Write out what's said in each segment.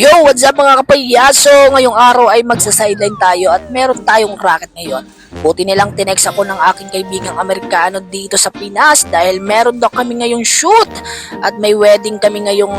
Yo, what's up mga kapayaso? Ngayong araw ay magsa-sideline tayo at meron tayong racket ngayon. Buti nilang tinext ako ng aking kaibigang Amerikano dito sa Pinas dahil meron daw kami ngayong shoot at may wedding kami ngayong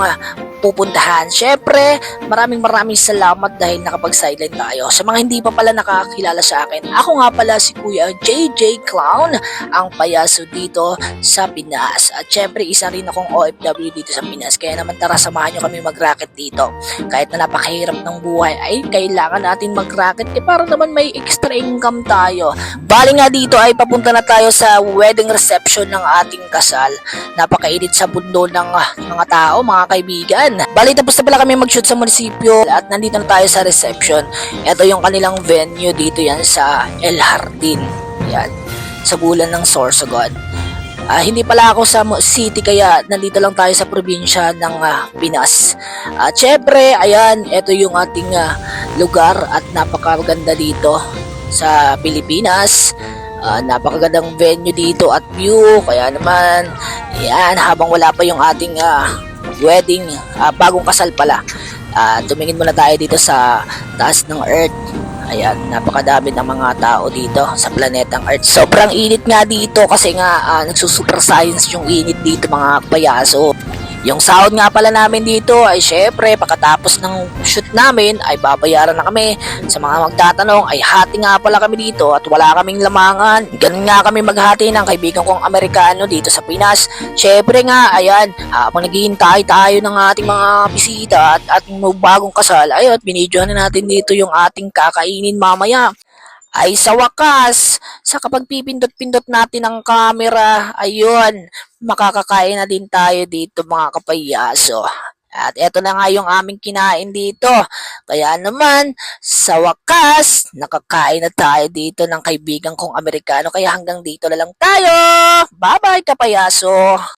pupuntahan. Syempre, maraming salamat dahil nakapag-sideline tayo. Sa mga hindi pa pala nakakilala sa akin, ako nga pala si Kuya JJ Clown, ang payaso dito sa Pinas. At syempre, isa rin akong OFW dito sa Pinas. Kaya naman tara, samahan nyo kami mag-racket dito. Kahit na napakahirap ng buhay, ay kailangan natin mag-racket para naman may extra income tayo. Bali nga dito ay papunta na tayo sa wedding reception ng ating kasal. Napakainit sa mundo ng mga tao, mga kaibigan. Bali tapos na pala kami mag-shoot sa munisipyo at nandito na tayo sa reception. Ito yung kanilang venue dito, yan sa El Jardin. Yan, sa bulan ng Sorsogon. Hindi pala ako sa city kaya nandito lang tayo sa probinsya ng Pinas. At syempre, ayan, ito yung ating lugar at napakaganda dito sa Pilipinas. Napakagandang venue dito at view. Kaya naman, yan, habang wala pa yung ating wedding, bagong kasal pala, tumingin muna tayo dito sa taas ng Earth. Ayan, napakadami ng mga tao dito sa planetang Earth. Sobrang init nga dito kasi nga nagsusuper science yung init dito mga payaso. Yung sahod nga pala namin dito ay syempre pagkatapos ng shoot namin ay babayaran na kami. Sa mga magtatanong ay hati nga pala kami dito at wala kaming lamangan. Ganun nga kami maghati ng kaibigan kong Amerikano dito sa Pinas. Syempre nga, ayan, habang naghihintay tayo ng ating mga bisita at ating bagong kasal, ayun, binidyohan na natin dito yung ating kakainin mamaya. Ay sa wakas, sa kapag pipindot-pindot natin ang camera, ayun, makakakain na din tayo dito mga kapayaso. At eto na nga yung aming kinain dito. Kaya naman, sa wakas, nakakain na tayo dito ng kaibigan kong Amerikano. Kaya hanggang dito na lang tayo. Bye-bye kapayaso!